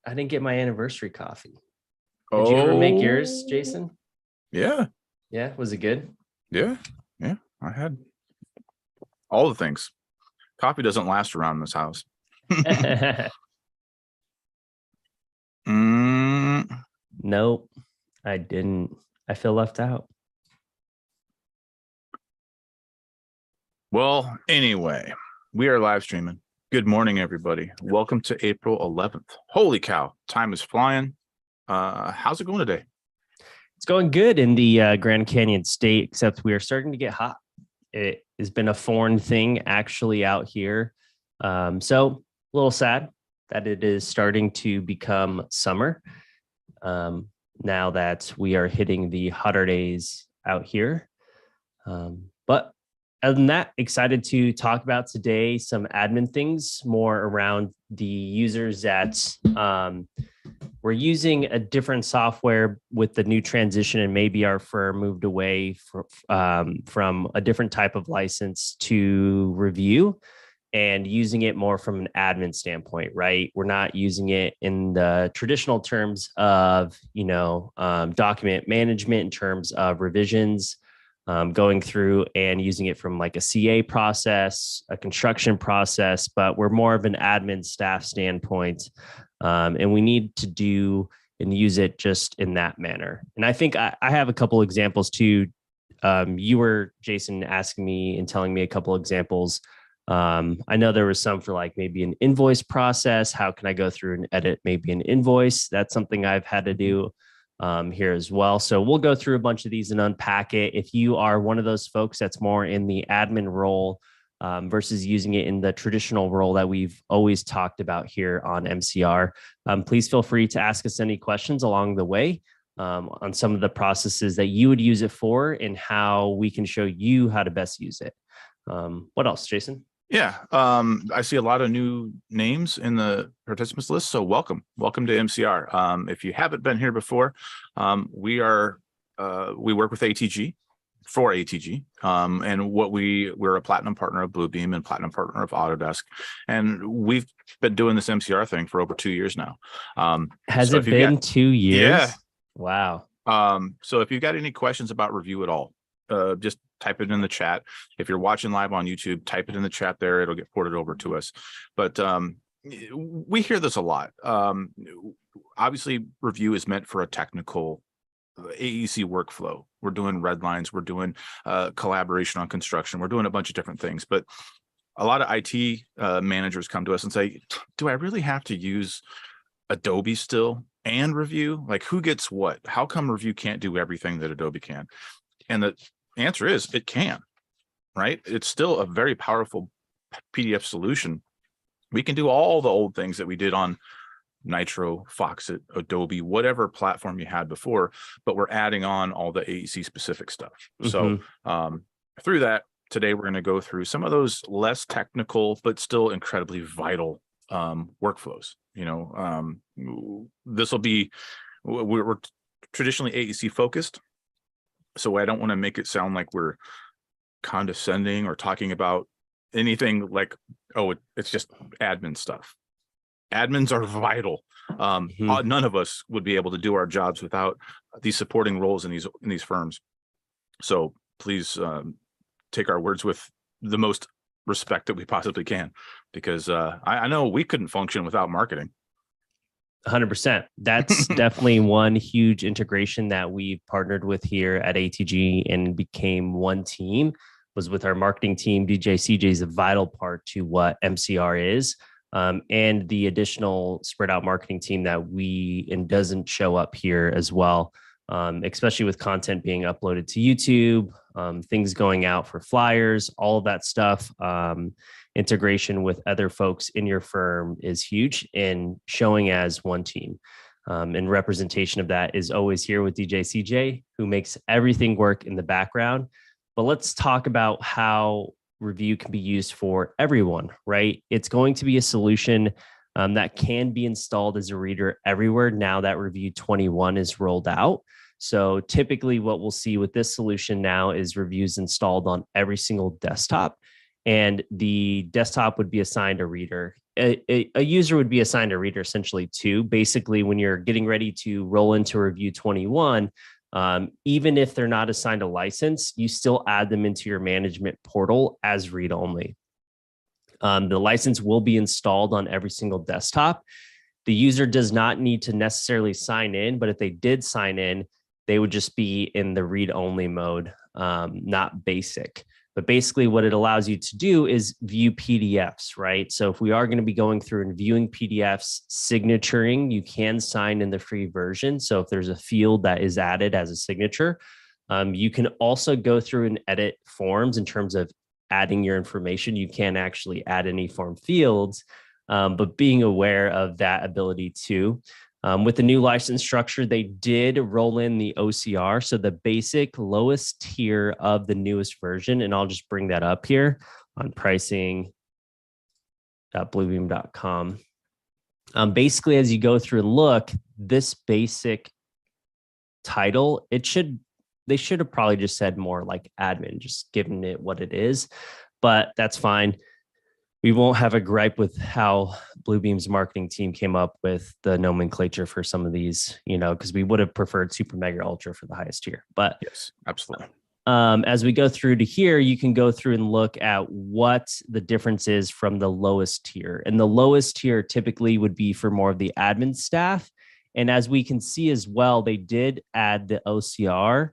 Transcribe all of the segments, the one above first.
I didn't get my anniversary coffee. Did you ever make yours, Oh, Jason? yeah, Yeah, was it good? yeah, yeah. I had all the things. Coffee doesn't last around this house. Mm, Nope, I didn't. I feel left out. well, anyway, we are live streaming. Good morning, everybody. Welcome to April 11th. Holy cow, time is flying. How's it going today? It's going good in the Grand Canyon State, except we are starting to get hot. It has been a foreign thing actually out here. So a little sad that it is starting to become summer now that we are hitting the hotter days out here. But other than that, excited to talk about today some admin things more around the users that we're using a different software with the new transition, and maybe our firm moved away from a different type of license to review and using it more from an admin standpoint, right? We're not using it in the traditional terms of, document management in terms of revisions, going through and using it from like a CA process, a construction process, but we're more of an admin staff standpoint. And we need to do and use it just in that manner. And I think I have a couple examples too. You were, Jason, asking me and telling me a couple examples. I know there was some for like maybe an invoice process. How can I go through and edit maybe an invoice? That's something I've had to do here as well. So we'll go through a bunch of these and unpack it. If you are one of those folks that's more in the admin role versus using it in the traditional role that we've always talked about here on MCR, please feel free to ask us any questions along the way on some of the processes that you would use it for and how we can show you how to best use it. What else, Jason? Yeah, I see a lot of new names in the participants list, so welcome to MCR. If you haven't been here before, we work with ATG for ATG, and we're a platinum partner of Bluebeam and platinum partner of Autodesk, and we've been doing this MCR thing for over 2 years now. Has it been 2 years? Yeah. Wow. So if you've got any questions about review at all, just type it in the chat. If you're watching live on YouTube, type it in the chat there. It'll get ported over to us. But we hear this a lot. Obviously, review is meant for a technical AEC workflow. We're doing red lines. We're doing collaboration on construction. We're doing a bunch of different things. But a lot of IT managers come to us and say, do I really have to use Adobe still and review? Like, who gets what? How come review can't do everything that Adobe can? And the answer is it can, right? It's still a very powerful PDF solution. We can do all the old things that we did on Nitro, Foxit, Adobe, whatever platform you had before, but we're adding on all the AEC specific stuff. So through that, today we're going to go through some of those less technical, but still incredibly vital workflows. This will be, we're traditionally AEC focused. So I don't want to make it sound like we're condescending or talking about anything like, oh, it's just admin stuff. Admins are vital. None of us would be able to do our jobs without these supporting roles in these firms. So please take our words with the most respect that we possibly can, because I know we couldn't function without marketing. 100%. That's definitely one huge integration that we've partnered with here at ATG and became one team, was with our marketing team. DJ CJ is a vital part to what MCR is, and the additional spread out marketing team that and doesn't show up here as well, especially with content being uploaded to YouTube, things going out for flyers, all of that stuff. Integration with other folks in your firm is huge, and showing as one team. And representation of that is always here with DJ CJ, who makes everything work in the background. But let's talk about how review can be used for everyone, right? It's going to be a solution that can be installed as a reader everywhere now that Review 21 is rolled out. So typically what we'll see with this solution now is reviews installed on every single desktop, and the desktop would be assigned a reader. a user would be assigned a reader essentially too. Basically, when you're getting ready to roll into Review 21, even if they're not assigned a license, you still add them into your management portal as read only. The license will be installed on every single desktop. The user does not need to necessarily sign in, but if they did sign in, they would just be in the read only mode, not basic. But basically what it allows you to do is view PDFs, right? So if we are going to be going through and viewing PDFs, signaturing, you can sign in the free version. So if there's a field that is added as a signature, you can also go through and edit forms in terms of adding your information. You can actually add any form fields, but being aware of that ability too. With the new license structure, they did roll in the OCR, so the basic lowest tier of the newest version. And I'll just bring that up here on pricing.bluebeam.com. Basically, as you go through and look, this basic title, they should have probably just said more like admin, just giving it what it is, but that's fine. We won't have a gripe with how Bluebeam's marketing team came up with the nomenclature for some of these, because we would have preferred Super Mega Ultra for the highest tier. But yes, absolutely. As we go through to here, you can go through and look at what the difference is from the lowest tier. And the lowest tier typically would be for more of the admin staff. And as we can see as well, they did add the OCR,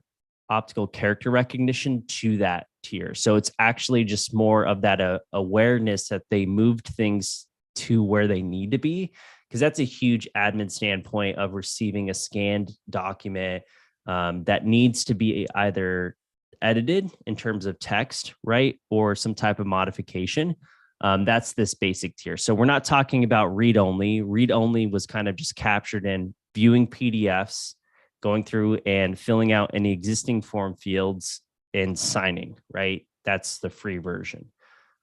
optical character recognition, to that tier. So it's actually just more of that awareness that they moved things to where they need to be, because that's a huge admin standpoint of receiving a scanned document that needs to be either edited in terms of text, right, or some type of modification. That's this basic tier. So we're not talking about read only. Read only was kind of just captured in viewing PDFs, going through and filling out any existing form fields and signing, right? That's the free version.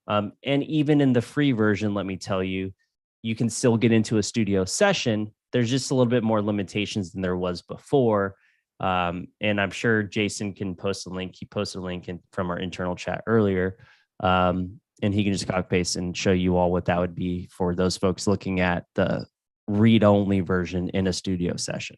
And even in the free version, let me tell you, you can still get into a studio session. There's just a little bit more limitations than there was before. And I'm sure Jason can post a link. He posted a link from our internal chat earlier. And he can just copy paste and show you all what that would be for those folks looking at the read-only version in a studio session.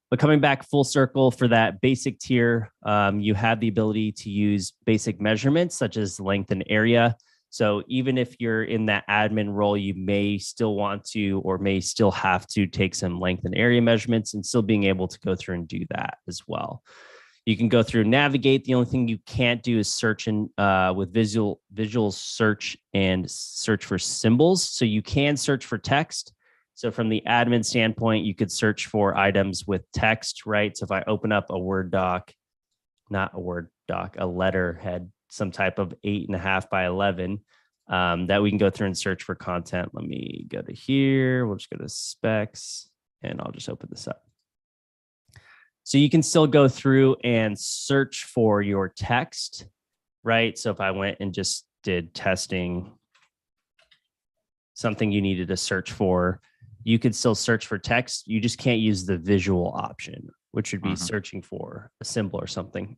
But coming back full circle for that basic tier, you have the ability to use basic measurements such as length and area. So even if you're in that admin role, you may still want to or may still have to take some length and area measurements and still being able to go through and do that as well. You can go through and navigate. The only thing you can't do is search in with visual search and search for symbols. So you can search for text. So from the admin standpoint, you could search for items with text, right? So if I open up a Word doc, not a Word doc, a letterhead, some type of 8.5 by 11, that we can go through and search for content. Let me go to here. We'll just go to specs and I'll just open this up. So you can still go through and search for your text, right? So if I went and just did testing, something you needed to search for, you could still search for text. You just can't use the visual option, which would be searching for a symbol or something.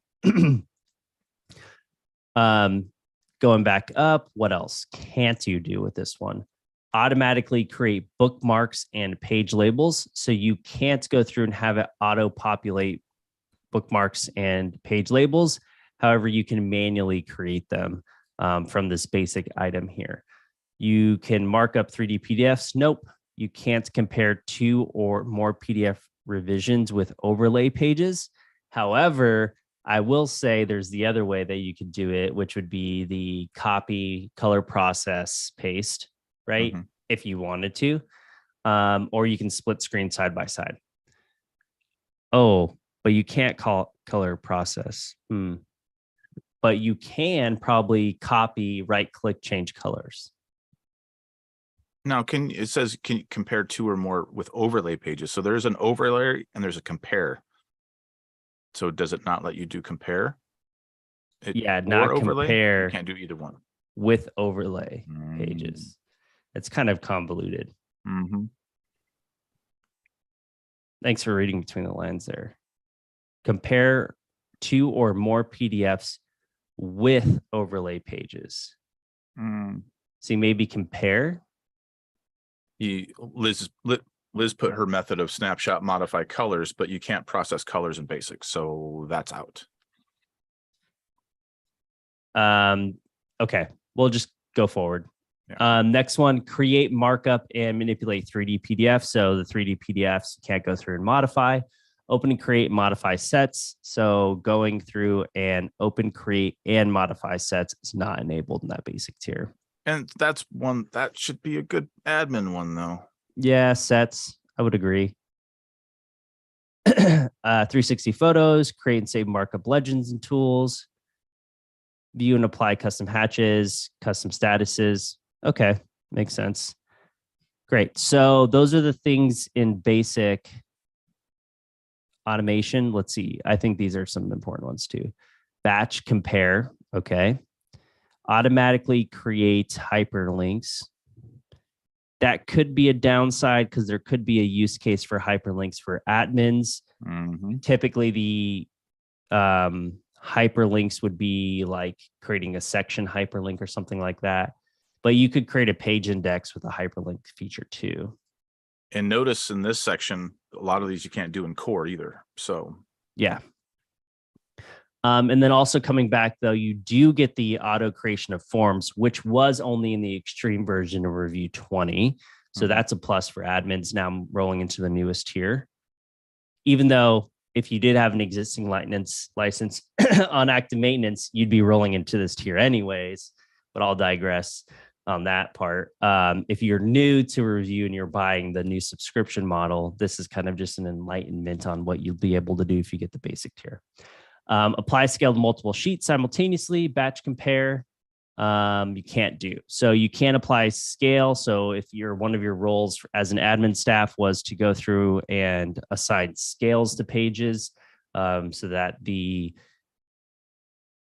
Going back up, what else can't you do with this one? Automatically create bookmarks and page labels. So you can't go through and have it auto-populate bookmarks and page labels. However, you can manually create them from this basic item here. You can mark up 3D PDFs. Nope. You can't compare 2 or more PDF revisions with overlay pages. However, I will say there's the other way that you could do it, which would be the copy, color process, paste, right? If you wanted to, or you can split screen side by side. Oh, but you can't call color process. But you can probably copy, right click, change colors. Now, it says can you compare 2 or more with overlay pages? So there's an overlay and there's a compare. So does it not let you do compare? Yeah, not overlay? compare. You can't do either one with overlay pages. It's kind of convoluted. Thanks for reading between the lines there. Compare 2 or more PDFs with overlay pages. So you maybe compare. Liz put her method of snapshot modify colors, but you can't process colors in Basic, so that's out. Okay, we'll just go forward. Yeah. Next one, create markup and manipulate 3D PDFs. So the 3D PDFs you can't go through and modify. Open and create, modify sets. So going through and open, create, and modify sets is not enabled in that basic tier. And that's one that should be a good admin one, though. Yeah, sets. I would agree. 360 photos, create and save markup legends and tools. View and apply custom hatches, custom statuses. Okay, makes sense. Great. So those are the things in basic automation. Let's see. I think these are some important ones too. Batch compare. Okay. Automatically create hyperlinks. That could be a downside because there could be a use case for hyperlinks for admins. Mm-hmm. Typically, the hyperlinks would be like creating a section hyperlink or something like that. But you could create a page index with a hyperlink feature too. And notice in this section, a lot of these you can't do in core either. So yeah. And then also coming back, though, you do get the auto creation of forms, which was only in the extreme version of Revu 20. So that's a plus for admins now rolling into the newest tier. Even though if you did have an existing license on active maintenance, you'd be rolling into this tier anyways, but I'll digress on that part. If you're new to Revu and you're buying the new subscription model, this is kind of just an enlightenment on what you'll be able to do if you get the basic tier. Apply scale to multiple sheets simultaneously, batch compare. You can't do. So you can't apply scale. So if one of your roles as an admin staff was to go through and assign scales to pages, so that the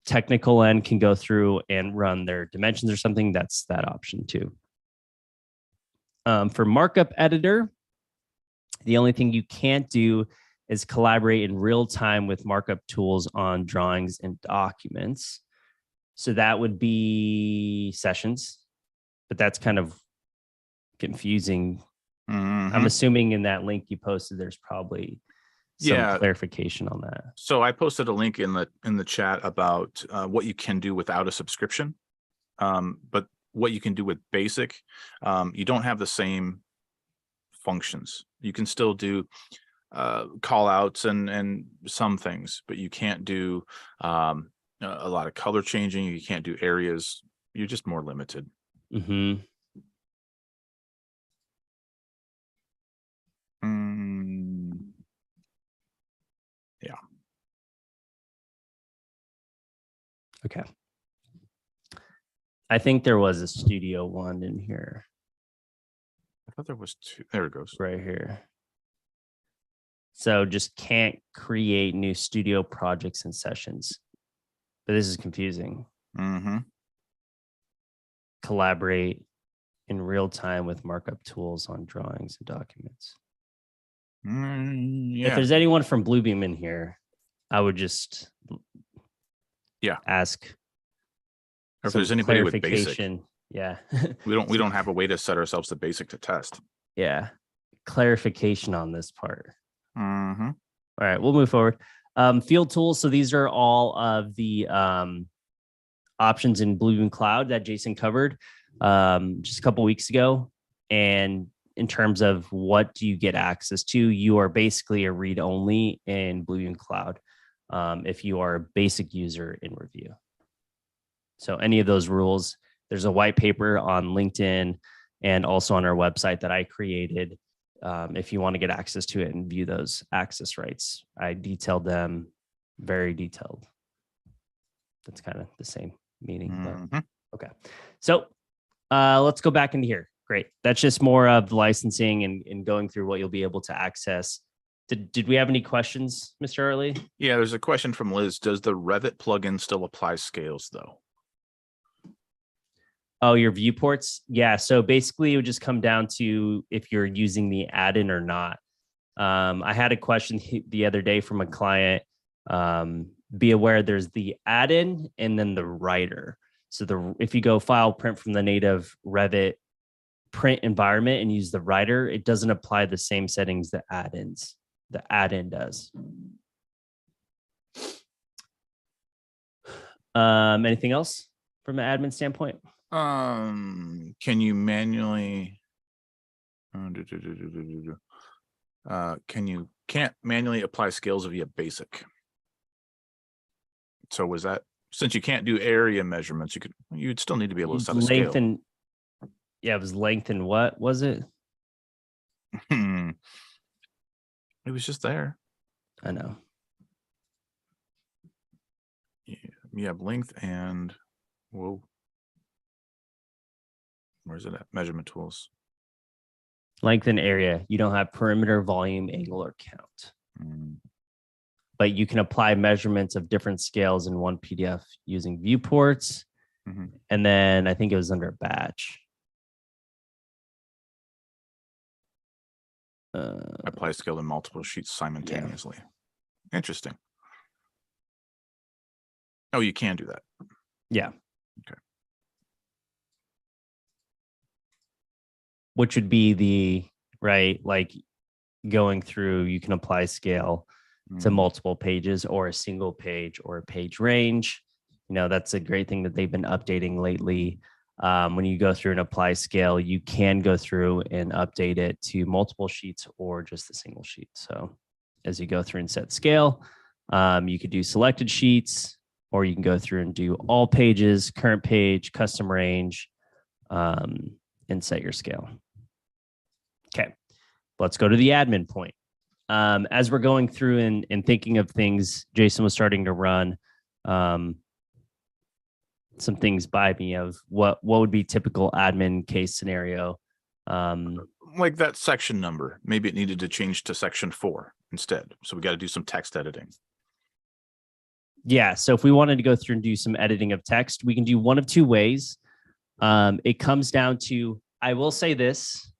technical end can go through and run their dimensions or something, that's that option too. For markup editor, the only thing you can't do is collaborate in real time with markup tools on drawings and documents. So that would be sessions, but that's kind of confusing. Mm-hmm. I'm assuming in that link you posted, there's probably some clarification on that. So I posted a link in the chat about what you can do without a subscription, but what you can do with basic, you don't have the same functions. You can still do call outs and some things, but you can't do a lot of color changing. You can't do areas. You're just more limited. Mm-hmm. Yeah. Okay. I think there was a studio one in here. I thought there was two. There it goes. Right here. So just can't create new studio projects and sessions. But this is confusing. Mm-hmm. Collaborate in real time with markup tools on drawings and documents. Yeah. If there's anyone from Bluebeam in here, I would just ask. Or if there's anybody with basic. Yeah. we don't have a way to set ourselves to basic to test. Yeah. Clarification on this part. Mm-hmm. All right, we'll move forward. Field tools. So these are all of the options in Bluebeam Cloud that Jason covered just a couple weeks ago. And in terms of what do you get access to, you are basically a read-only in Bluebeam Cloud if you are a basic user in Revu. So any of those rules, there's a white paper on LinkedIn and also on our website that I created. If you want to get access to it and view those access rights, I detailed them, very detailed. That's kind of the same meaning. Mm-hmm. But okay. So let's go back into here. Great. That's just more of the licensing and going through what you'll be able to access. Did we have any questions, Mr. Early? Yeah, there's a question from Liz. Does the Revit plugin still apply scales though? Oh, your viewports? Yeah. So basically it would just come down to if you're using the add-in or not. I had a question the other day from a client. Be aware there's the add-in and then the writer. So if you go file print from the native Revit print environment and use the writer, it doesn't apply the same settings that the add-in does. Anything else from an admin standpoint? Can you manually can't manually apply scales via basic? So was that, since you can't do area measurements, you'd still need to be able to set a scale. Yeah, it was length and what was it? It was just there. I know. You have length and whoa. Where's it at? Measurement tools. Length and area. You don't have perimeter, volume, angle, or count. But you can apply measurements of different scales in one PDF using viewports. And then I think it was under batch. Apply scale in multiple sheets simultaneously. Yeah. Interesting. Oh, you can do that. Yeah. Okay. Which would be like going through, you can apply scale to multiple pages or a single page or a page range. That's a great thing that they've been updating lately. When you go through and apply scale, you can go through and update it to multiple sheets or just a single sheet. So as you go through and set scale, you could do selected sheets, or you can go through and do all pages, current page, custom range, and set your scale. Okay, let's go to the admin point. As we're going through and thinking of things, Jason was starting to run some things by me of what would be typical admin case scenario. Like that section number, maybe it needed to change to section 4 instead. So we got to do some text editing. Yeah. So if we wanted to go through and do some editing of text, we can do one of two ways. It comes down to, I will say this,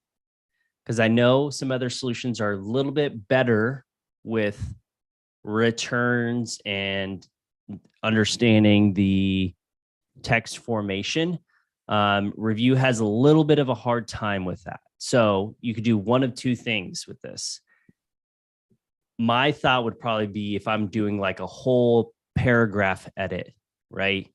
because I know some other solutions are a little bit better with returns and understanding the text formation. Revu has a little bit of a hard time with that. So you could do one of two things with this. My thought would probably be, if I'm doing like a whole paragraph edit, right?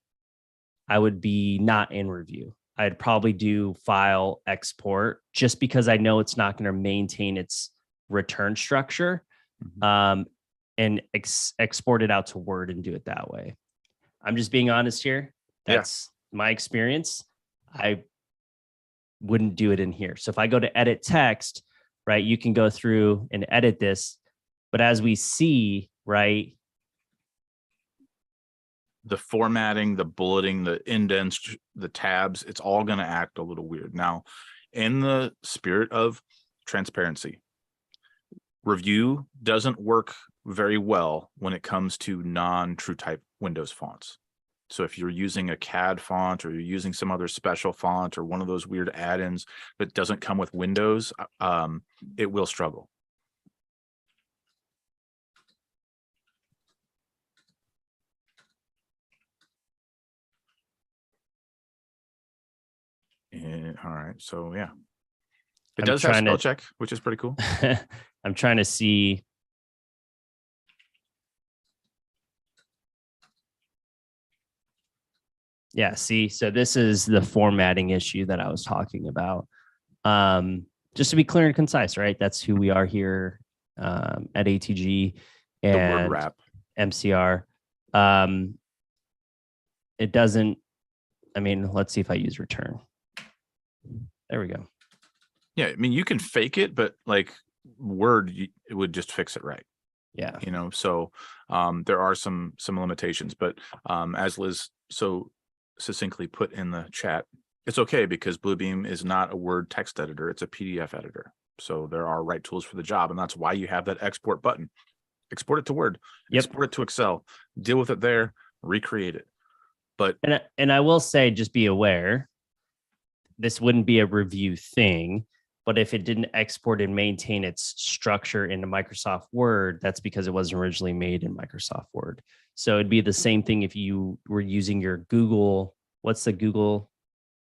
I would be not in Revu. I'd probably do file export, just because I know it's not going to maintain its return structure, and export it out to Word and do it that way. I'm just being honest here. That's my experience. I wouldn't do it in here. So if I go to edit text, right, you can go through and edit this. But as we see, right, the formatting, the bulleting, the indents, the tabs, it's all going to act a little weird. Now, in the spirit of transparency, Revu doesn't work very well when it comes to non-true type Windows fonts. So if you're using a CAD font, or you're using some other special font, or one of those weird add-ins that doesn't come with Windows, it will struggle. All right, so yeah, it does have spell check, which is pretty cool. I'm trying to see. Yeah, see, so this is the formatting issue that I was talking about. Just to be clear and concise, right? That's who we are here at ATG and the word wrap. MCR. It doesn't, I mean, let's see if I use return. There we go. Yeah, I mean, you can fake it, but like Word, it would just fix it right. Yeah. So there are some limitations, but as Liz so succinctly put in the chat, it's okay, because Bluebeam is not a Word text editor, it's a PDF editor. So there are right tools for the job, and that's why you have that export button. Export it to Word, export it to Excel, deal with it there, recreate it. But and I will say, just be aware, this wouldn't be a Revu thing, but if it didn't export and maintain its structure into Microsoft Word, that's because it wasn't originally made in Microsoft Word. So it'd be the same thing if you were using your Google what's the Google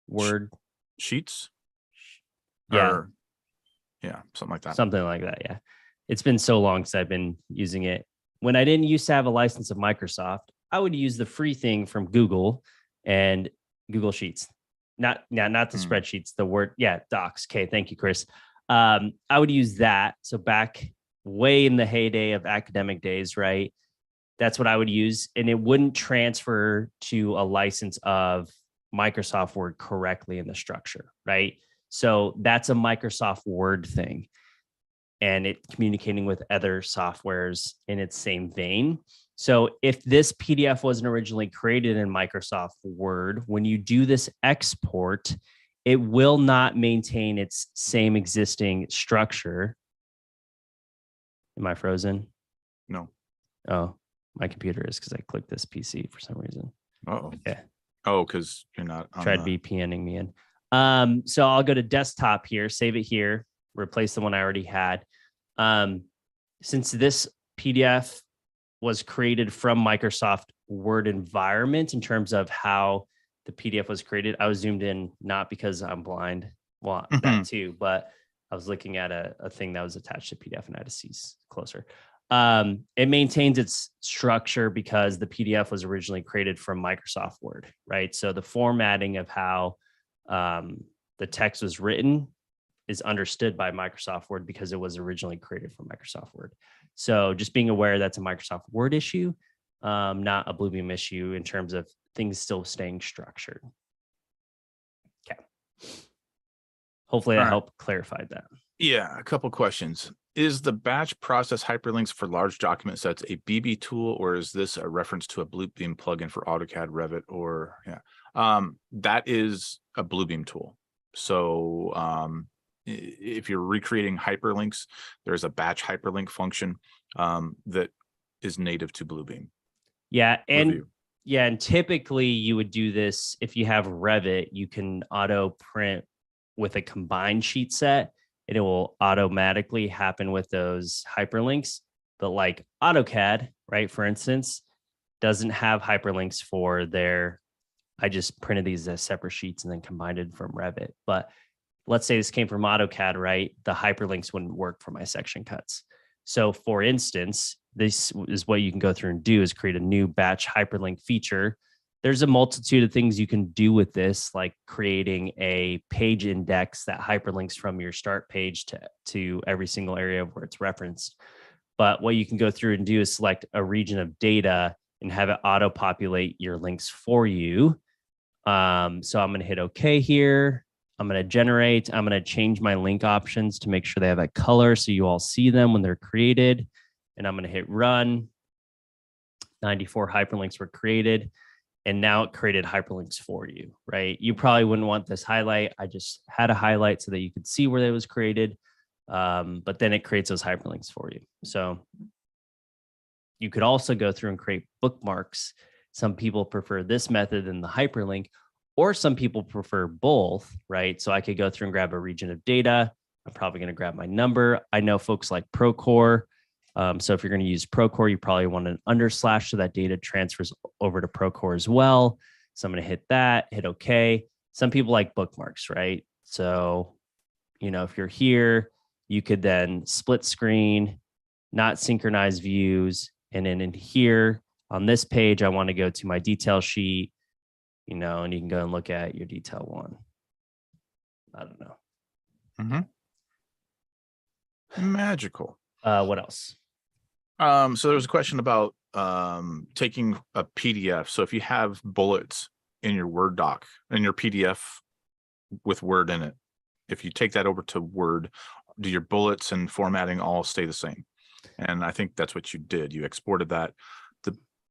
word? Sheets? Yeah. Or, yeah, something like that. Something like that. Yeah. It's been so long since I've been using it. When I didn't used to have a license of Microsoft, I would use the free thing from Google and Google Sheets. Not the spreadsheets, the Word. Yeah, Docs. Okay. Thank you, Chris. I would use that. So back way in the heyday of academic days, right? That's what I would use. And it wouldn't transfer to a license of Microsoft Word correctly in the structure, right? So that's a Microsoft Word thing, and it communicating with other softwares in its same vein. So if this PDF wasn't originally created in Microsoft Word, when you do this export, it will not maintain its same existing structure. Am I frozen? No. Oh, my computer is, because I clicked this PC for some reason. Oh. Yeah. Oh, because you're not on Tried VPNing me in. So I'll go to desktop here, save it here, replace the one I already had. Since this PDF was created from Microsoft Word environment in terms of how the PDF was created, I was zoomed in not because I'm blind, well, that too, but I was looking at a thing that was attached to PDF and I had to see closer. It maintains its structure because the PDF was originally created from Microsoft Word, right? So the formatting of how the text was written is understood by Microsoft Word because it was originally created from Microsoft Word. So just being aware that's a Microsoft Word issue, not a Bluebeam issue in terms of things still staying structured. Okay. Hopefully that helped clarify that. Yeah, a couple questions. Is the batch process hyperlinks for large document sets a BB tool, or is this a reference to a Bluebeam plugin for AutoCAD, Revit, or that is a Bluebeam tool. So if you're recreating hyperlinks, there's a batch hyperlink function that is native to Bluebeam. Yeah, and Revu. yeah, and typically you would do this if you have Revit, you can auto print with a combined sheet set, and it will automatically happen with those hyperlinks. But like AutoCAD, right, for instance, doesn't have hyperlinks for their, I just printed these as separate sheets and then combined it from Revit. But let's say this came from AutoCAD, right? The hyperlinks wouldn't work for my section cuts. So for instance, this is what you can go through and do is create a new batch hyperlink feature. There's a multitude of things you can do with this, like creating a page index that hyperlinks from your start page to every single area where it's referenced. But what you can go through and do is select a region of data and have it auto-populate your links for you. So I'm going to hit OK here. I'm going to generate. I'm going to change my link options to make sure they have a color so you all see them when they're created. And I'm going to hit run. 94 hyperlinks were created. And now it created hyperlinks for you, right? You probably wouldn't want this highlight. I just had a highlight so that you could see where it was created. But then it creates those hyperlinks for you. So you could also go through and create bookmarks. Some people prefer this method than the hyperlink, or some people prefer both, right? So I could go through and grab a region of data. I'm probably going to grab my number. I know folks like Procore. So if you're going to use Procore, you probably want an underslash so that data transfers over to Procore as well. So I'm going to hit that, hit OK. Some people like bookmarks, right? So, if you're here, you could then split screen, not synchronize views. And then in here on this page, I want to go to my detail sheet, and you can go and look at your detail one. I don't know. Magical. What else? So there was a question about taking a PDF. So if you have bullets in your Word doc, in your PDF with Word in it, if you take that over to Word, do your bullets and formatting all stay the same? And I think that's what you did. You exported that.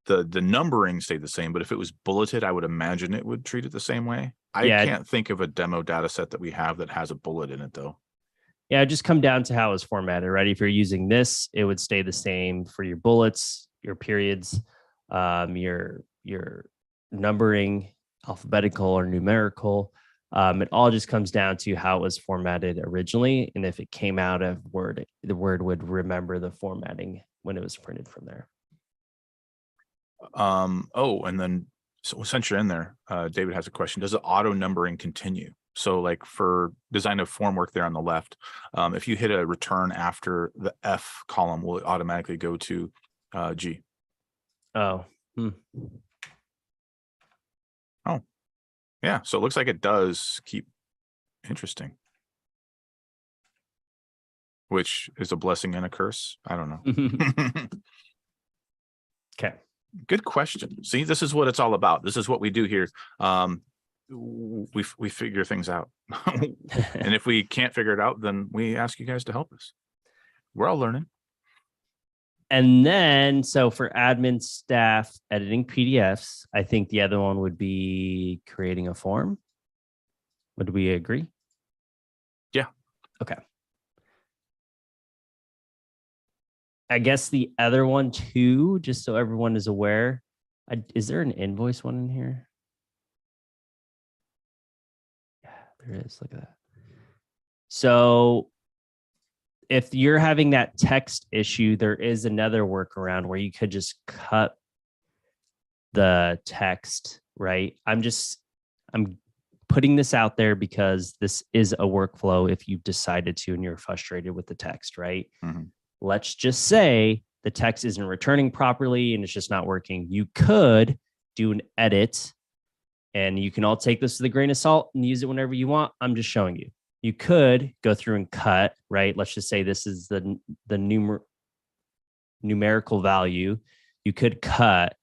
The numbering stayed the same, but if it was bulleted, I would imagine it would treat it the same way. I can't think of a demo data set that we have that has a bullet in it, though. Yeah, just come down to how it was formatted, right? If you're using this, it would stay the same for your bullets, your periods, your numbering, alphabetical or numerical. It all just comes down to how it was formatted originally. And if it came out of Word, the Word would remember the formatting when it was printed from there. And then So since you're in there, David has a question. Does the auto numbering continue? So like for design of form work there on the left, if you hit a return after the F column, will it automatically go to G? Oh. Oh, yeah. So it looks like it does keep interesting, which is a blessing and a curse. I don't know. Okay. Good question. See, this is what it's all about. This is what we do here. We figure things out. And if we can't figure it out, then we ask you guys to help us. We're all learning. And then, so for admin staff editing PDFs, I think the other one would be creating a form. Would we agree? Yeah. Okay. I guess the other one too, just so everyone is aware, is there an invoice one in here? Yeah, there is. Look at that. So if you're having that text issue, there is another workaround where you could just cut the text, right? I'm putting this out there because this is a workflow if you've decided to and you're frustrated with the text, right? Mm-hmm. Let's just say the text isn't returning properly and it's just not working. You could do an edit, and you can all take this with a grain of salt and use it whenever you want. I'm just showing you. You could go through and cut, right? Let's just say this is the numerical value. You could cut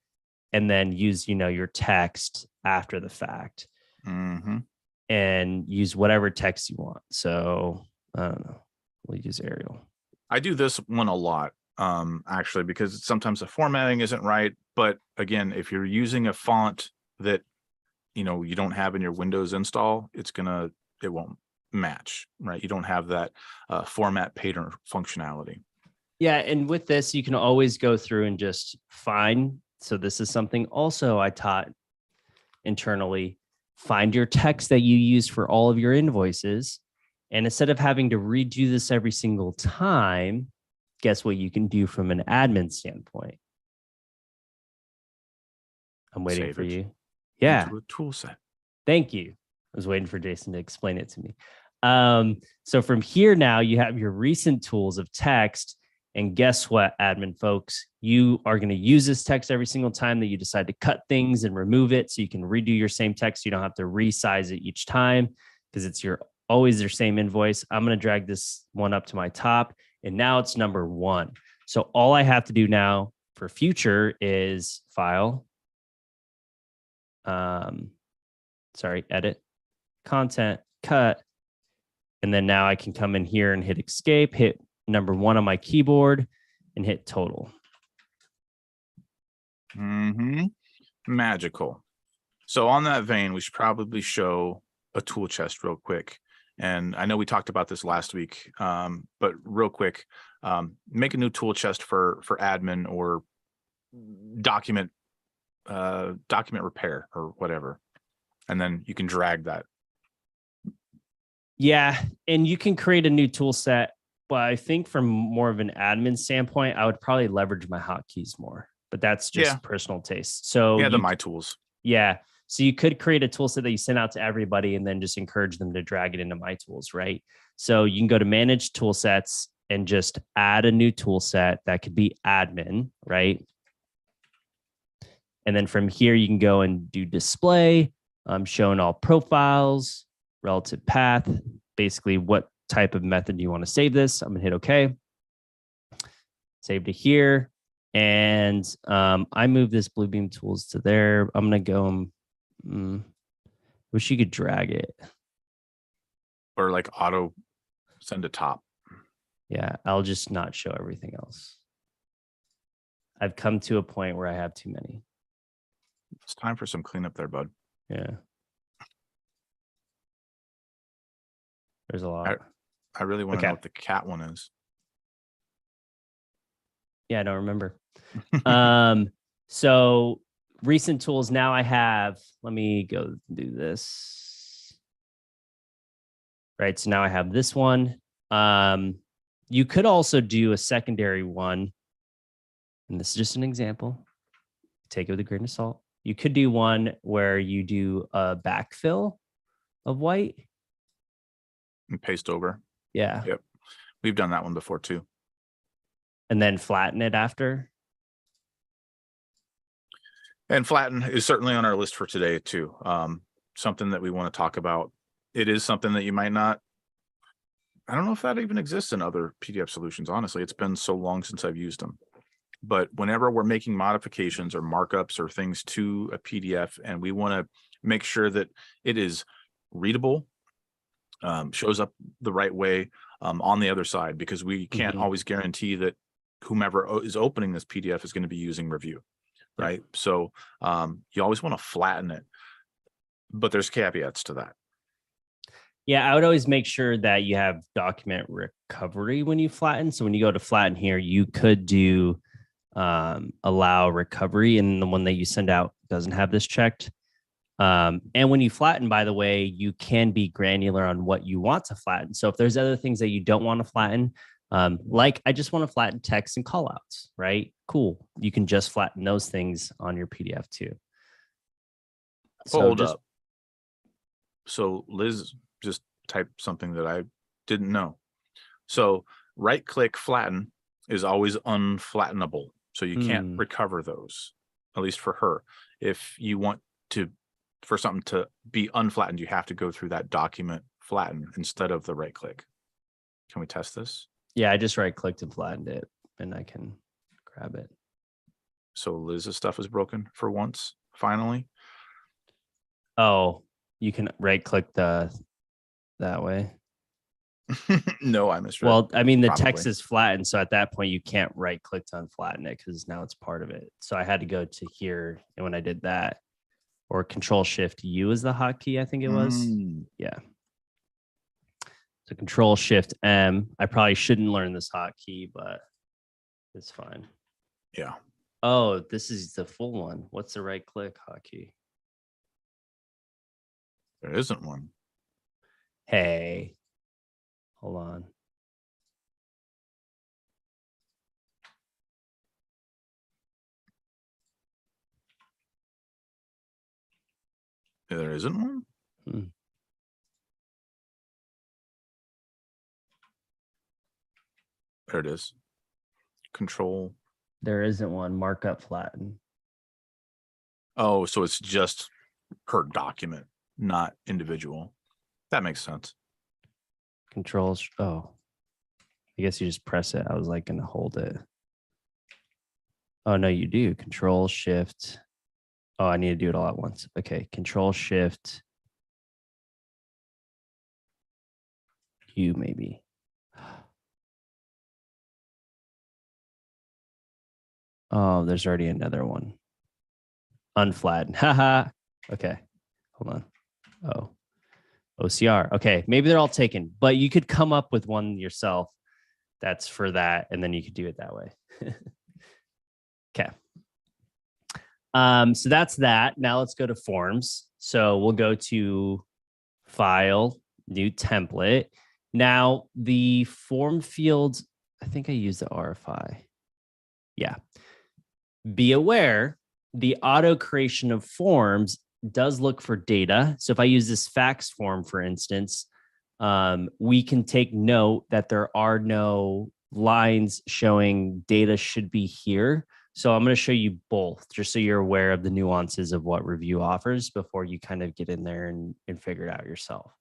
and then use, your text after the fact, and use whatever text you want. So I don't know. We'll use Arial. I do this one a lot, actually, because sometimes the formatting isn't right. But again, if you're using a font that, you don't have in your Windows install, it won't match, right? You don't have that format pattern functionality. Yeah. And with this, you can always go through and just find. So this is something also I taught internally. Find your text that you use for all of your invoices. And instead of having to redo this every single time, guess what you can do from an admin standpoint? I'm waiting Save for it you. Yeah. into a tool set. Thank you. I was waiting for Jason to explain it to me. So from here now, you have your recent tools of text. And guess what, admin folks? You are going to use this text every single time that you decide to cut things and remove it. So you can redo your same text. You don't have to resize it each time because it's always their same invoice. I'm going to drag this one up to my top, and now it's number 1. So all I have to do now for future is file, edit, content, cut. And then now I can come in here and hit escape, hit number 1 on my keyboard, and hit total. Magical. So on that vein, we should probably show a tool chest real quick. And I know we talked about this last week, but real quick, make a new tool chest for admin or document repair or whatever. And then you can drag that. Yeah. And you can create a new tool set. But I think from more of an admin standpoint, I would probably leverage my hotkeys more. But that's just personal taste. So the My Tools. Yeah. So you could create a tool set that you send out to everybody and then just encourage them to drag it into My Tools, right? So you can go to Manage Tool Sets and just add a new tool set that could be admin, right? And then from here, you can go and do display, showing all profiles, relative path, basically what type of method do you want to save this. I'm going to hit OK. Save to here. And I moved this Bluebeam tools to there. I'm going to go, wish you could drag it. Or like auto send to top. Yeah, I'll just not show everything else. I've come to a point where I have too many. It's time for some cleanup there, bud. Yeah. There's a lot. I really want to know what the cat one is. Yeah, I don't remember. So recent tools. Now I have, let me go do this. Right. So now I have this one. You could also do a secondary one. And this is just an example. Take it with a grain of salt. You could do one where you do a backfill of white. And paste over. Yeah. Yep. We've done that one before too. And then flatten it after. And flatten is certainly on our list for today too. Something that we want to talk about. It is something that you might not, I don't know if that even exists in other PDF solutions. Honestly, it's been so long since I've used them. But whenever we're making modifications or markups or things to a PDF, and we want to make sure that it is readable, shows up the right way on the other side, because we can't always guarantee that whomever is opening this PDF is going to be using Revu, right? So you always want to flatten it, but there's caveats to that. Yeah, I would always make sure that you have document recovery when you flatten. So when you go to flatten here, you could do allow recovery, and the one that you send out doesn't have this checked. And when you flatten, by the way, you can be granular on what you want to flatten. So if there's other things that you don't want to flatten, like I just want to flatten text and callouts, right? Cool. You can just flatten those things on your PDF too. Hold up. So Liz just typed something that I didn't know. So right click flatten is always unflattenable. So you can't recover those, at least for her. If you want for something to be unflattened, you have to go through that document flatten instead of the right click. Can we test this? Yeah, I just right clicked and flattened it, and I can grab it. So Liz's stuff is broken for once, finally. Oh, you can right click that way. No, I misread. Well, I mean, the probably. text is flattened, so at that point you can't right click to unflatten it because now it's part of it. So I had to go to here, and when I did that, or Control Shift U is the hotkey, I think it was. Yeah. So Control Shift M. I probably shouldn't learn this hotkey, but it's fine. Yeah. Oh, this is the full one. What's the right click hotkey? There isn't one. Hey, hold on. There isn't one. There it is. Control. There isn't one. Markup flatten. Oh, so it's just per document, not individual. That makes sense. Controls. Oh, I guess you just press it. I was like going to hold it. Oh, no, you do. Control Shift. Oh, I need to do it all at once. Okay. Control Shift U, maybe. Oh, there's already another one. Unflatten. Haha. Okay. Hold on. Oh, OCR. Okay. Maybe they're all taken, but you could come up with one yourself that's for that, and then you could do it that way. Okay. So that's that. Now let's go to forms. So we'll go to File, New Template. Now the form fields, I think I used the RFI. Yeah. Be aware, the auto creation of forms does look for data. So if I use this fax form, for instance, we can take note that there are no lines showing data should be here. So I'm going to show you both, just so you're aware of the nuances of what Revu offers before you kind of get in there and figure it out yourself.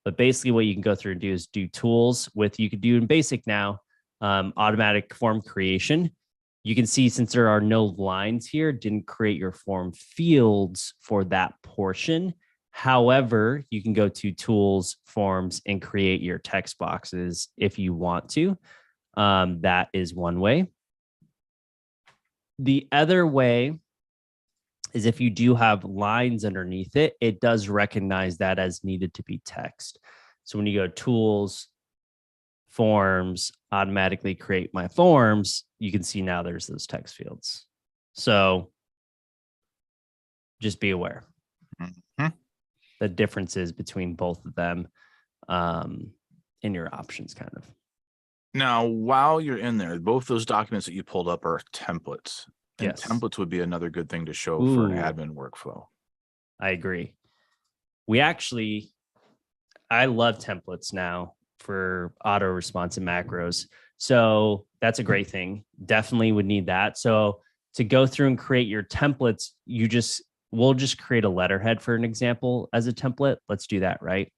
But basically what you can go through and do is do tools with, you could do in basic now, automatic form creation. You can see since there are no lines here, didn't create your form fields for that portion. However, you can go to tools, forms, and create your text boxes if you want to. That is one way. The other way is if you do have lines underneath it, it does recognize that as needed to be text. So when you go tools, forms, automatically create my forms, you can see now there's those text fields. So just be aware. The differences between both of them in your options kind of. Now, while you're in there, both those documents that you pulled up are templates. And Yes. templates would be another good thing to show for an Ooh. admin workflow. I agree. I love templates now for auto response and macros. So that's a great thing. Definitely would need that. So to go through and create your templates, we'll just create a letterhead for an example as a template. Let's do that, right?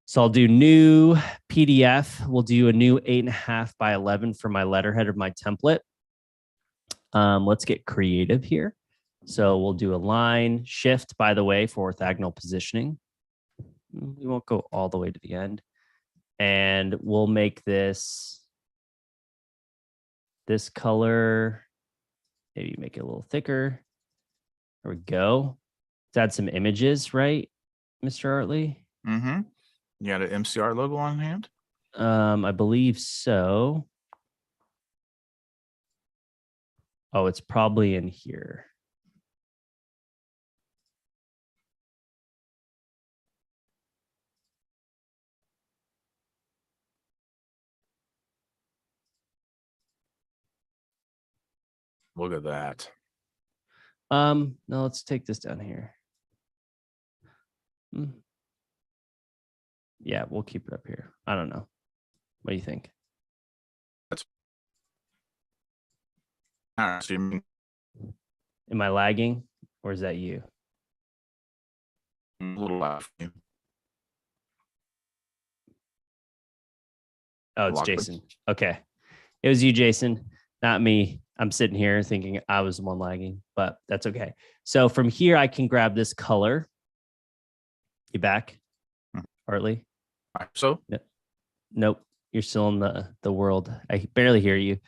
So I'll do new PDF. We'll do a new 8.5 by 11 for my letterhead of my template. Let's get creative here. So we'll do a line shift, by the way, for orthogonal positioning. We won't go all the way to the end. And we'll make this color, maybe make it a little thicker. There we go. Let's add some images, right, Mr. Artley? Mm-hmm. You got an MCR logo on hand? I believe so. Oh, it's probably in here. Look at that. No, let's take this down here. Yeah, we'll keep it up here. I don't know. What do you think? That's all right. So Am I lagging or is that you? a little off. Oh, it's Lock Jason. Okay. It was you, Jason, not me. I'm sitting here thinking I was the one lagging, but that's okay. So from here, I can grab this color. You back, Artley? So Nope. You're still in the world. I barely hear you.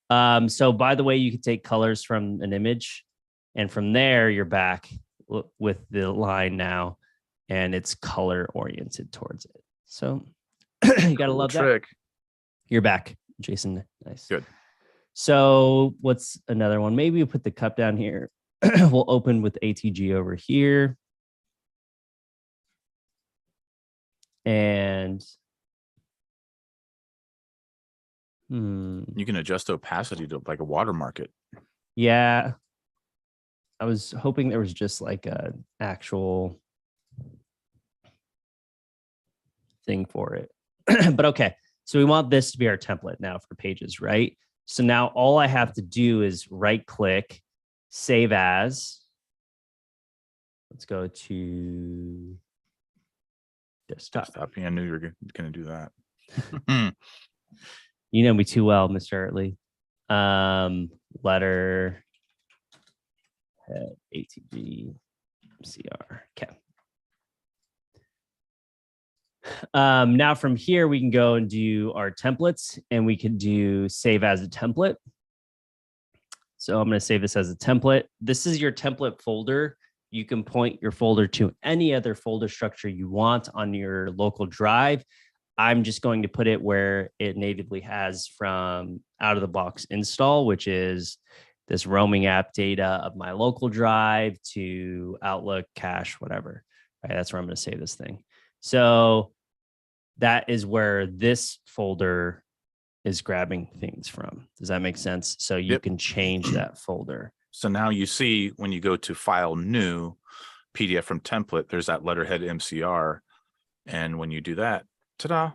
So by the way, you can take colors from an image, and from there you're back with the line now, and it's color oriented towards it. So you gotta love trick. that. You're back, Jason. Nice. Good. So what's another one? Maybe we put the cup down here. We'll open with ATG over here. And you can adjust the opacity to like a watermark it. Yeah. I was hoping there was just like an actual thing for it. But okay. So we want this to be our template now for pages, right? So now all I have to do is right click, save as. Let's go to desktop. I knew you were going to do that. You know me too well, Mr. Artley. Letter head ATG MCR. Okay. Now from here, we can go and do our templates, and we could do save as a template. So I'm going to save this as a template. This is your template folder. You can point your folder to any other folder structure you want on your local drive. I'm just going to put it where it natively has from out of the box install, which is this roaming app data of my local drive to Outlook, cache, whatever. Right, that's where I'm going to save this thing. So that is where this folder is grabbing things from. Does that make sense? So you can change that folder. So now you see when you go to file new PDF from template, there's that letterhead MCR. And when you do that, ta-da,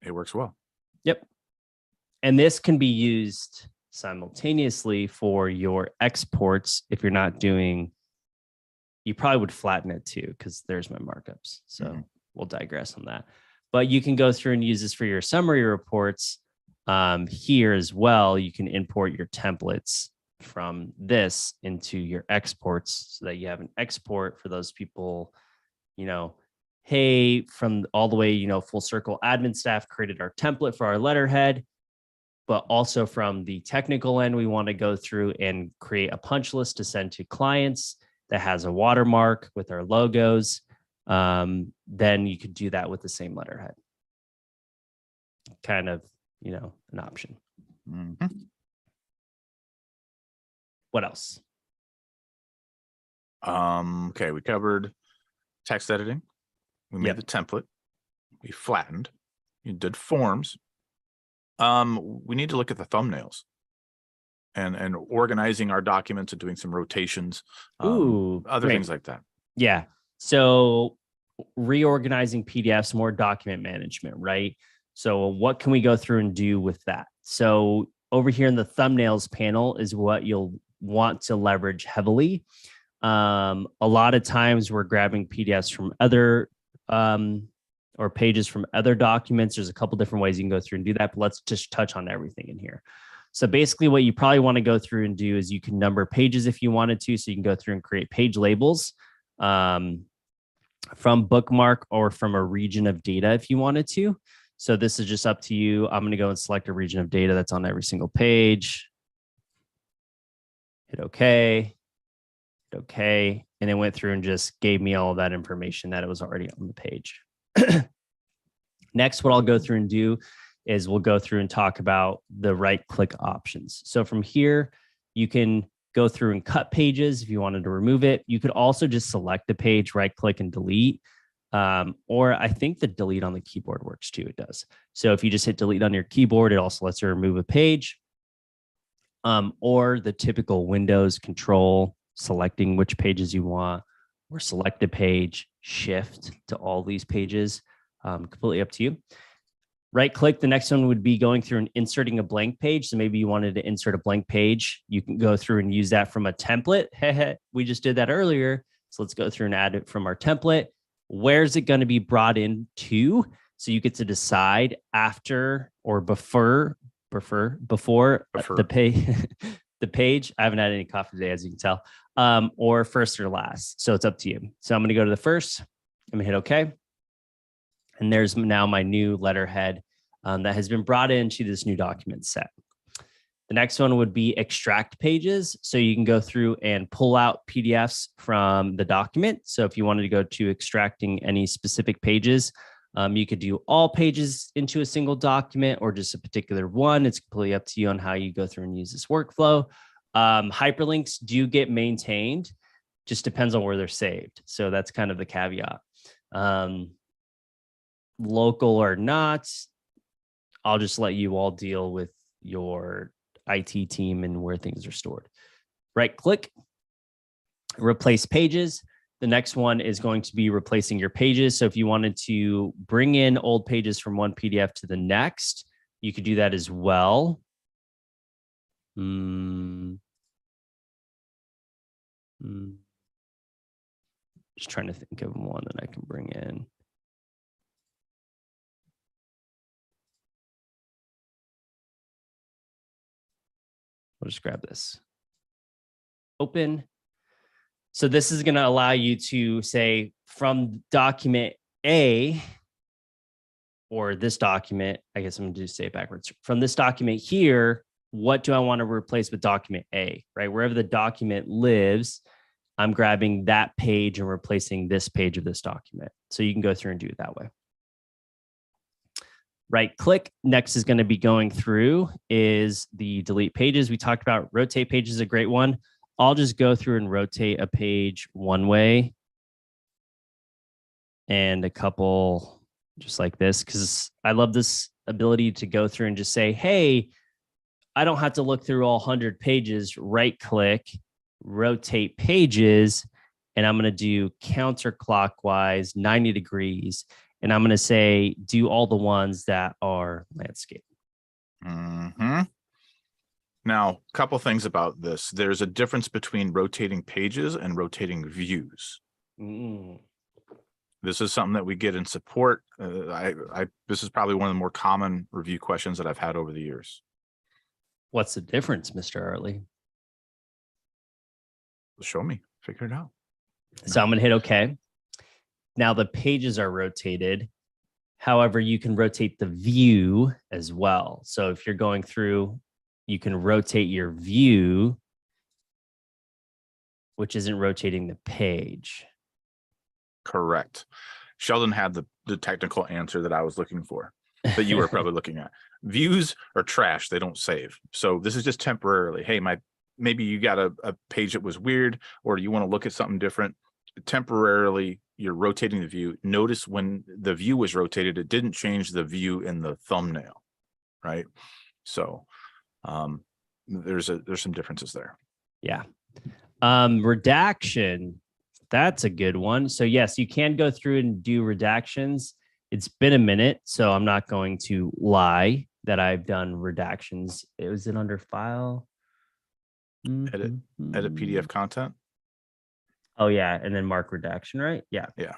it works well. Yep. And this can be used simultaneously for your exports. If you're not doing, you probably would flatten it too, because there's my markups. So we'll digress on that. But you can go through and use this for your summary reports. Here as well, you can import your templates from this into your exports so that you have an export for those people, you know, hey, from all the way, you know, full circle admin staff created our template for our letterhead, but also from the technical end, we want to go through and create a punch list to send to clients that has a watermark with our logos. Then you could do that with the same letterhead. Kind of, you know, an option. What else? Okay, we covered text editing. We made the template. We flattened. You did forms. We need to look at the thumbnails. and organizing our documents and doing some rotations, other great. things like that. Yeah. So reorganizing PDFs, more document management, right? So what can we go through and do with that? So over here in the thumbnails panel is what you'll want to leverage heavily. A lot of times we're grabbing PDFs from other or pages from other documents. There's a couple different ways you can go through and do that, but let's just touch on everything in here. So basically what you probably want to go through and do is you can number pages if you wanted to. So you can go through and create page labels from bookmark or from a region of data if you wanted to. So this is just up to you. I'm going to go and select a region of data that's on every single page. Hit OK. Hit OK. And it went through and just gave me all of that information that it was already on the page. Next, what I'll go through and do is we'll go through and talk about the right-click options. So from here, you can go through and cut pages if you wanted to remove it. You could also just select the page, right-click and delete. Or I think the delete on the keyboard works too. It does. So if you just hit delete on your keyboard, it also lets you remove a page. Or the typical Windows control, selecting which pages you want, or select a page, shift to all these pages. Completely up to you. Right click. The next one would be going through and inserting a blank page. So maybe you wanted to insert a blank page. You can go through and use that from a template. We just did that earlier. So let's go through and add it from our template. Where's it going to be brought in to? So you get to decide after or before the page. The page. I haven't had any coffee today, as you can tell. Or first or last. So it's up to you. So I'm going to go to the first. I'm going to hit OK. And there's now my new letterhead that has been brought into this new document set. The next one would be extract pages. So you can go through and pull out PDFs from the document. So if you wanted to go to extracting any specific pages, you could do all pages into a single document or just a particular one. It's completely up to you on how you go through and use this workflow. Hyperlinks do get maintained, just depends on where they're saved. So that's kind of the caveat. Local or not, I'll just let you all deal with your IT team and where things are stored. Right click, replace pages. The next one is going to be replacing your pages. So if you wanted to bring in old pages from one PDF to the next, you could do that as well. Just trying to think of one that I can bring in. We'll just grab this. Open. So this is going to allow you to say from document A, or this document, I guess I'm going to say it backwards. From this document here, what do I want to replace with document A, right? Wherever the document lives, I'm grabbing that page and replacing this page of this document. So you can go through and do it that way. Right click. Next is going to be going through is the delete pages. We talked about rotate pages is a great one. I'll just go through and rotate a page one way and a couple just like this, because I love this ability to go through and just say, hey, I don't have to look through all 100 pages. Right click, rotate pages, and I'm going to do counterclockwise 90 degrees. And I'm going to say, do all the ones that are landscape. Now, a couple things about this. There's a difference between rotating pages and rotating views. This is something that we get in support. This is probably one of the more common review questions that I've had over the years. What's the difference, Mr. Early? Show me. Figure it out. So I'm going to hit OK. Now the pages are rotated. However, you can rotate the view as well. So if you're going through, you can rotate your view, which isn't rotating the page. Correct. Sheldon had the technical answer that I was looking for, that you were probably looking at. Views are trash. They don't save. So this is just temporarily. Hey, maybe you got a page that was weird, or you want to look at something different. Temporarily, you're rotating the view. Notice when the view was rotated, it didn't change the view in the thumbnail, right? So there's some differences there. Yeah. Redaction, that's a good one. So yes, you can go through and do redactions. It's been a minute, so I'm not going to lie that I've done redactions. Was it under file? Edit PDF content. Oh yeah, and then mark redaction, right? Yeah. Yeah.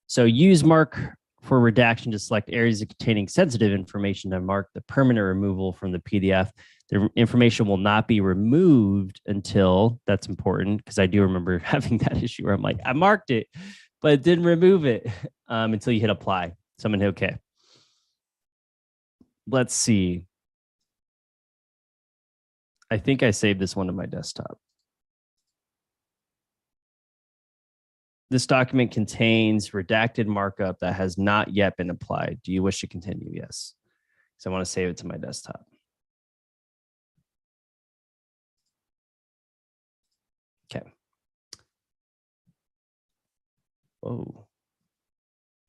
So use mark for redaction to select areas containing sensitive information to mark the permanent removal from the PDF. The information will not be removed until, that's important because I do remember having that issue where I'm like, I marked it, but it didn't remove it until you hit apply. So I'm going to hit OK. Let's see. I think I saved this one to my desktop. This document contains redacted markup that has not yet been applied. Do you wish to continue? Yes. So I want to save it to my desktop. Okay. Oh.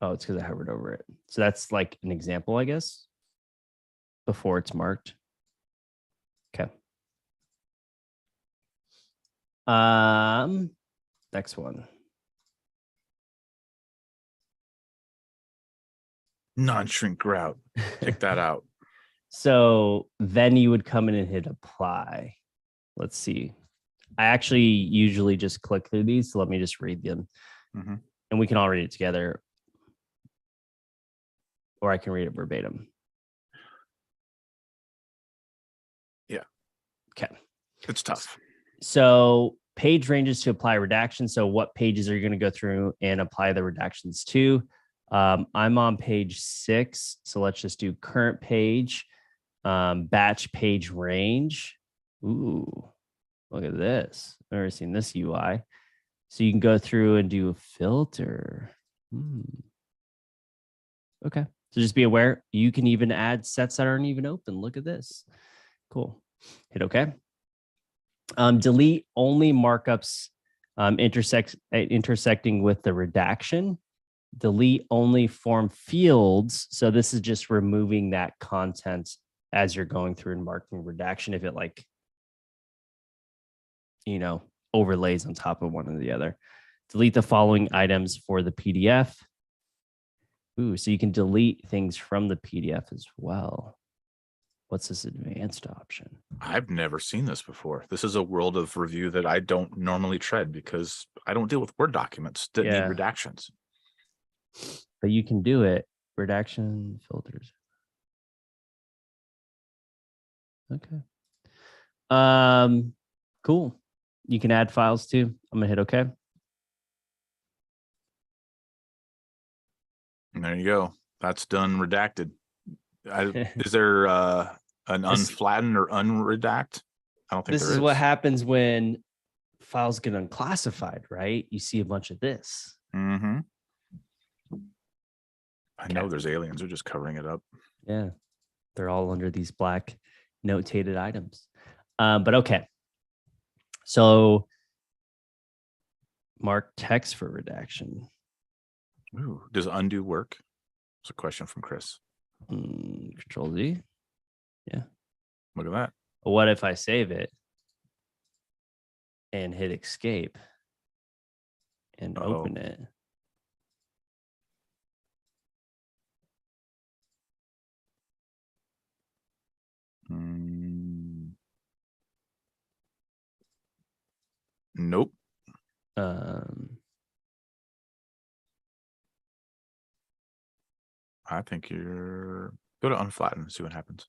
Oh, it's because I hovered over it. So that's like an example, I guess, before it's marked. Okay. Next one. Non-shrink route. Take that out. So then you would come in and hit apply. Let's see. I actually usually just click through these. So let me just read them. Mm-hmm. And we can all read it together. Or I can read it verbatim. Yeah. Okay. It's tough. So page ranges to apply redaction. So what pages are you going to go through and apply the redactions to? I'm on page 6. So let's just do current page, batch page range. Ooh, look at this. I've never seen this UI. So you can go through and do a filter. Okay. So just be aware, you can even add sets that aren't even open. Look at this. Cool. Hit OK. Delete only markups intersecting with the redaction. Delete only form fields. So this is just removing that content as you're going through and marking redaction. If it like, overlays on top of one or the other. Delete the following items for the PDF. Ooh, so you can delete things from the PDF as well. What's this advanced option? I've never seen this before. This is a world of review that I don't normally tread because I don't deal with Word documents that need redactions. But you can do it. Redaction filters. Okay. Cool. You can add files too. I'm gonna hit OK. And there you go. That's done redacted. Is there an unflattened or unredact? I don't think this there is what happens when files get unclassified, right? You see a bunch of this. Mm-hmm. I know there's aliens. They're just covering it up. Yeah. They're all under these black notated items. But okay. So mark text for redaction. Ooh, does undo work? It's a question from Chris. Control Z. Yeah. Look at that. What if I save it and hit escape and open it? Nope. I think you're go to unflatten and see what happens.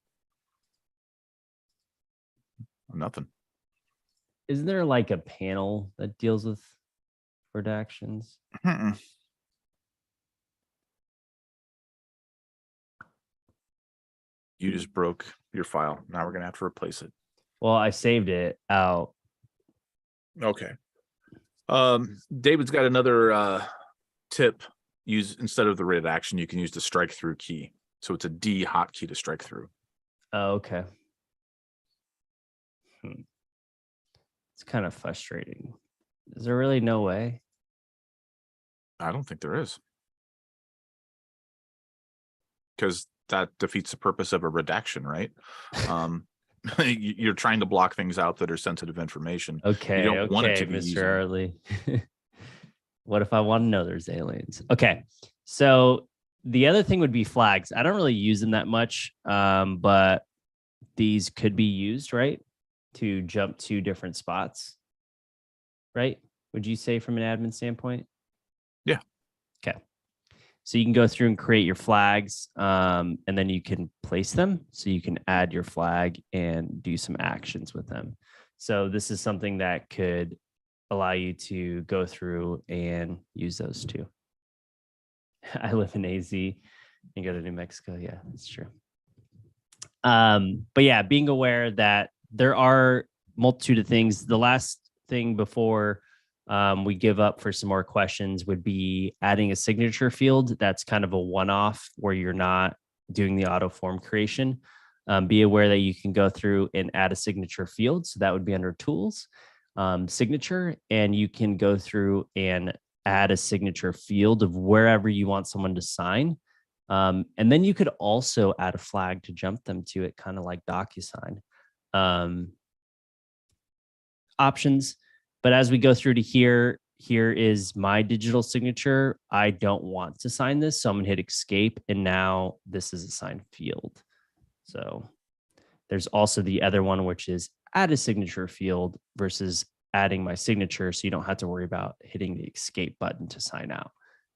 Nothing. Isn't there like a panel that deals with redactions? You just broke your file. Now we're gonna have to replace it. Well, I saved it out. Okay. David's got another tip. Use instead of the redaction, you can use the strike through key. So it's a D hotkey to strike through. Oh, okay. It's kind of frustrating. Is there really no way? I don't think there is. Because that defeats the purpose of a redaction, right? You're trying to block things out that are sensitive information. Okay, You don't want it okay, to be Mr. easy. Early. What if I want to know there's aliens? Okay, so the other thing would be flags. I don't really use them that much, but these could be used, right, to jump to different spots, right? Would you say from an admin standpoint? Yeah. Okay. So you can go through and create your flags, and then you can place them. So you can add your flag and do some actions with them. So this is something that could allow you to go through and use those too. I live in AZ and go to New Mexico. Yeah, that's true. But yeah, being aware that there are multitude of things. The last thing before we give up for some more questions would be adding a signature field. That's kind of a one-off where you're not doing the auto form creation. Be aware that you can go through and add a signature field. So that would be under tools, signature, and you can go through and add a signature field of wherever you want someone to sign. And then you could also add a flag to jump them to it, kind of like DocuSign. Options. But as we go through to here is my digital signature. I don't want to sign this, so I'm gonna hit escape, and now this is a signed field. So there's also the other one, which is add a signature field versus adding my signature, so you don't have to worry about hitting the escape button to sign out.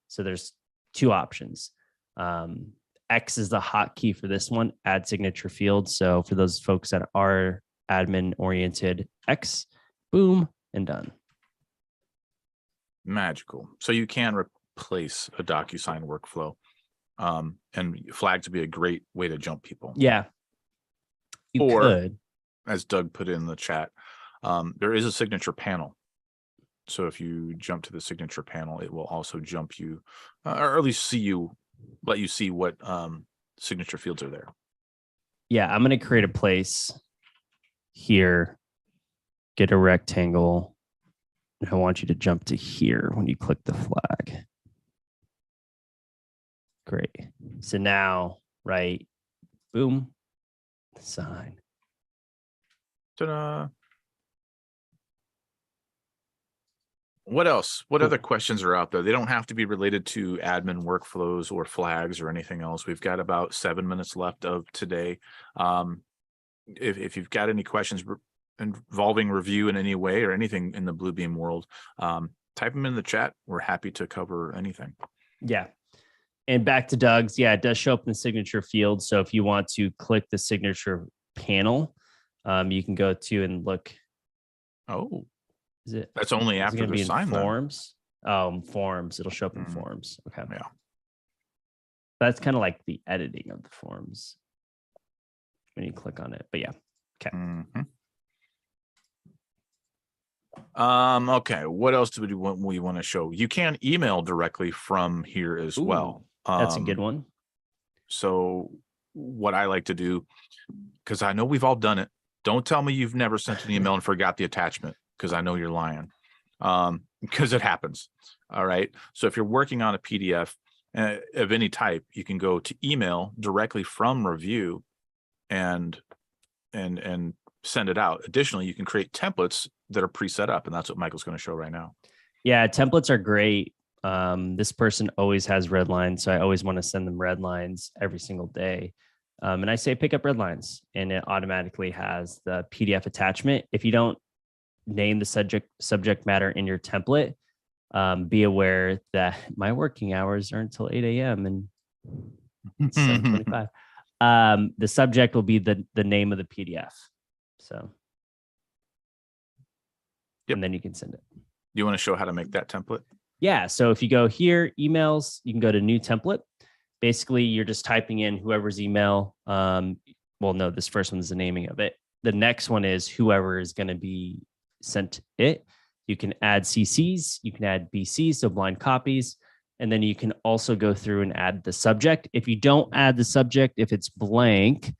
So there's two options. X is the hotkey for this one, add signature field. So for those folks that are admin oriented, X, boom, and done. Magical. So you can replace a DocuSign workflow. And flags would be a great way to jump people. Yeah. You or, could. As Doug put in the chat, there is a signature panel. So if you jump to the signature panel, it will also jump you, or at least let you see what signature fields are there. Yeah, I'm going to create a place here, get a rectangle, and I want you to jump to here when you click the flag. Great. So now, right, boom, sign. Ta-da. What else? What other questions are out there? They don't have to be related to admin workflows or flags or anything else. We've got about 7 minutes left of today. If you've got any questions involving Revu in any way or anything in the Bluebeam world, type them in the chat. We're happy to cover anything. Yeah. And back to Doug's, yeah, it does show up in the signature field. So if you want to click the signature panel, you can go to and look. Oh, is it? That's only after the sign. Forms. Forms. It'll show up in forms. Okay. Yeah. That's kind of like the editing of the forms when you click on it. But yeah. Okay. Okay. What else do we want to show? You can email directly from here as well. That's a good one. So what I like to do, because I know we've all done it. Don't tell me you've never sent an email and forgot the attachment, because I know you're lying. Because it happens. All right. So if you're working on a PDF of any type, you can go to email directly from Revu and send it out. Additionally, you can create templates that are pre-set up, and that's what Michael's going to show right now. Yeah, templates are great. This person always has red lines, so I always want to send them red lines every single day. And I say pick up red lines, and it automatically has the PDF attachment. If you don't name the subject matter in your template, be aware that my working hours are until 8 a.m. and 7:25. The subject will be the name of the PDF. So, yep. And then you can send it. You want to show how to make that template? Yeah. So if you go here, emails, you can go to new template. Basically, you're just typing in whoever's email. Well, no, this first one's the naming of it. The next one is whoever is going to be sent it. You can add CCs, you can add BCs, so blind copies, and then you can also go through and add the subject. If you don't add the subject, if it's blank,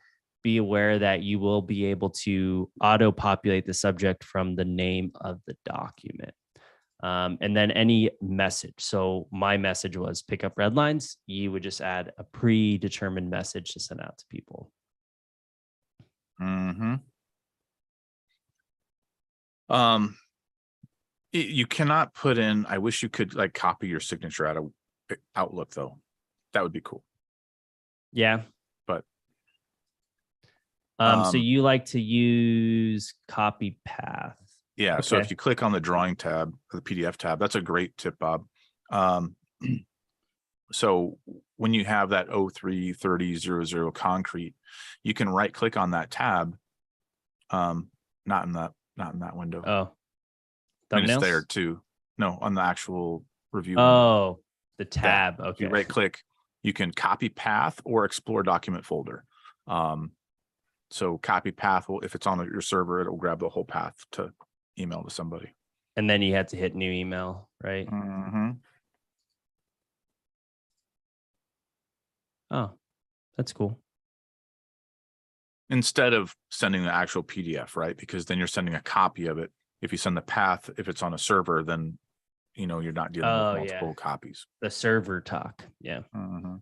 be aware that you will be able to auto-populate the subject from the name of the document. And then any message. So my message was pick up red lines. You would just add a predetermined message to send out to people. You cannot put in, I wish you could like copy your signature out of Outlook though. That would be cool. Yeah. But so you like to use copy path. yeah. Okay. So if you click on the drawing tab, or the PDF tab, that's a great tip, Bob. So when you have that 033000 concrete, you can right click on that tab. Not in that window. Oh, I mean, it's thumbnails? there too. No, on the actual review window. Oh, the tab. If Okay. you right click, you can copy path or explore document folder. So copy path will, if it's on your server, it'll grab the whole path to email to somebody. And then you had to hit new email, right? Mm-hmm. Oh, that's cool. Instead of sending the actual PDF, right? Because then you're sending a copy of it. If you send the path, if it's on a server, then you're not dealing with multiple copies. The server talk. Yeah. Mm-hmm.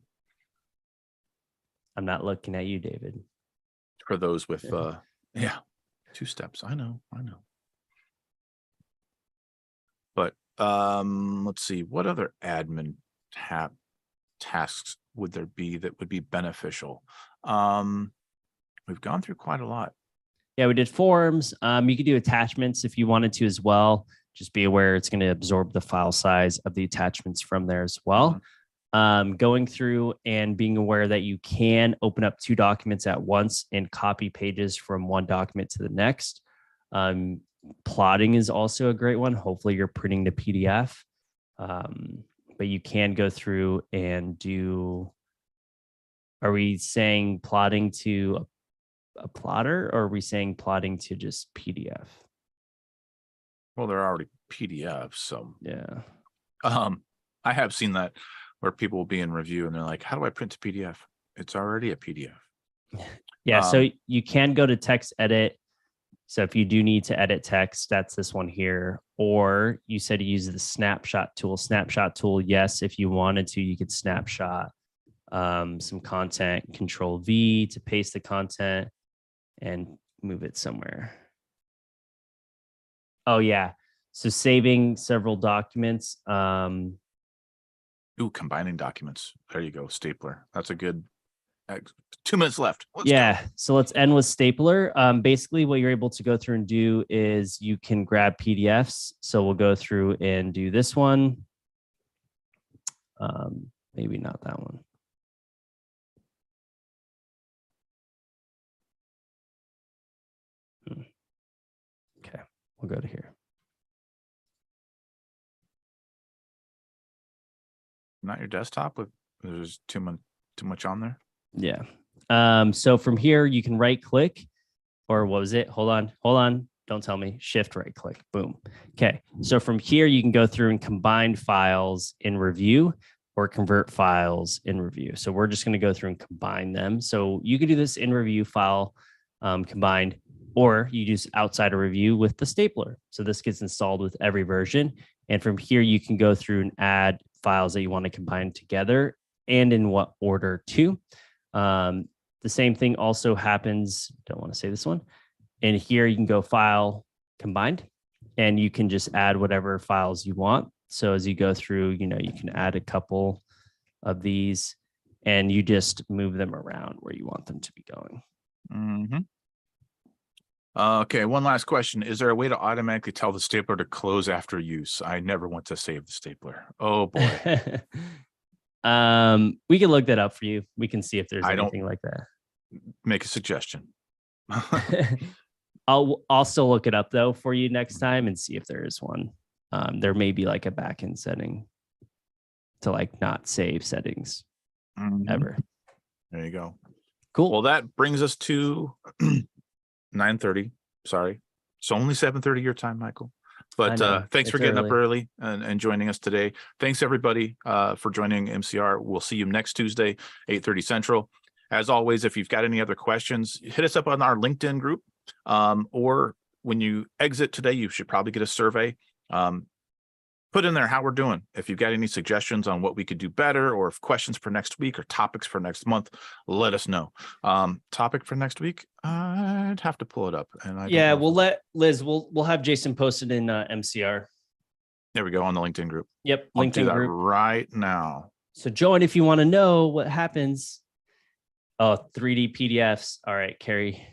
I'm not looking at you, David. For those with 2 steps. I know. But let's see, what other admin tasks would there be that would be beneficial? We've gone through quite a lot. Yeah, we did forms. You could do attachments if you wanted to as well. Just be aware it's going to absorb the file size of the attachments from there as well. Going through and being aware that you can open up 2 documents at once and copy pages from one document to the next. Plotting is also a great one. Hopefully you're printing the PDF, but you can go through and do, are we saying plotting to a plotter, or are we saying plotting to just PDF? Well, they're already PDFs, so yeah. I have seen that where people will be in review and they're like, how do I print to PDF? It's already a PDF. Yeah, so you can go to text edit. So if you do need to edit text, that's this one here. Or you said you use the snapshot tool. Snapshot tool, yes, if you wanted to, you could snapshot some content, Control V to paste the content and move it somewhere. Oh, yeah. So saving several documents. Ooh, combining documents. There you go. Stapler. That's a good 2 minutes left. Let's go. So let's end with stapler. Basically, what you're able to go through and do is you can grab PDFs. So we'll go through and do this one. Maybe not that one. Okay, we'll go to here. Not your desktop with there's too much on there. Yeah. So from here you can right click, or what was it? Hold on. Don't tell me. Shift right click. Boom. Okay. So from here you can go through and combine files in review or convert files in review. So we're just going to go through and combine them. So you can do this in review file combined, or you use outside of review with the stapler. So this gets installed with every version. And from here, you can go through and add files that you want to combine together and in what order too. The same thing also happens, don't want to say this one. And here you can go file combined, and you can just add whatever files you want. So as you go through, you can add a couple of these and you just move them around where you want them to be going. Mm-hmm. Okay, one last question. Is there a way to automatically tell the stapler to close after use? I never want to save the stapler. Oh boy. We can look that up for you. We can see if there's anything like that. Make a suggestion. I'll still look it up though for you next time and see if there is one. There may be like a backend setting to like not save settings ever. There you go. Cool. Well, that brings us to 9:30. Sorry. So only 7:30 your time, Michael. But thanks for getting up early and joining us today. Thanks everybody for joining MCR. We'll see you next Tuesday, 8:30 Central. As always, if you've got any other questions, hit us up on our LinkedIn group. Or when you exit today, you should probably get a survey. put in there how we're doing. If you've got any suggestions on what we could do better, or if questions for next week or topics for next month, let us know. Topic for next week, I'd have to pull it up. And we'll let Liz, we'll have Jason posted in MCR. There we go, on the LinkedIn group. Yep. I'll do LinkedIn that group right now. So join if you want to know what happens. Oh, 3D PDFs. All right, Carrie.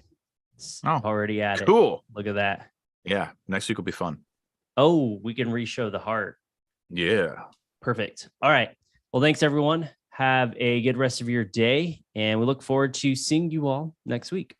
Already at it. Cool. Look at that. Yeah. Next week will be fun. Oh, we can re-show the heart. Yeah. Perfect. All right. Well, thanks everyone. Have a good rest of your day, and we look forward to seeing you all next week.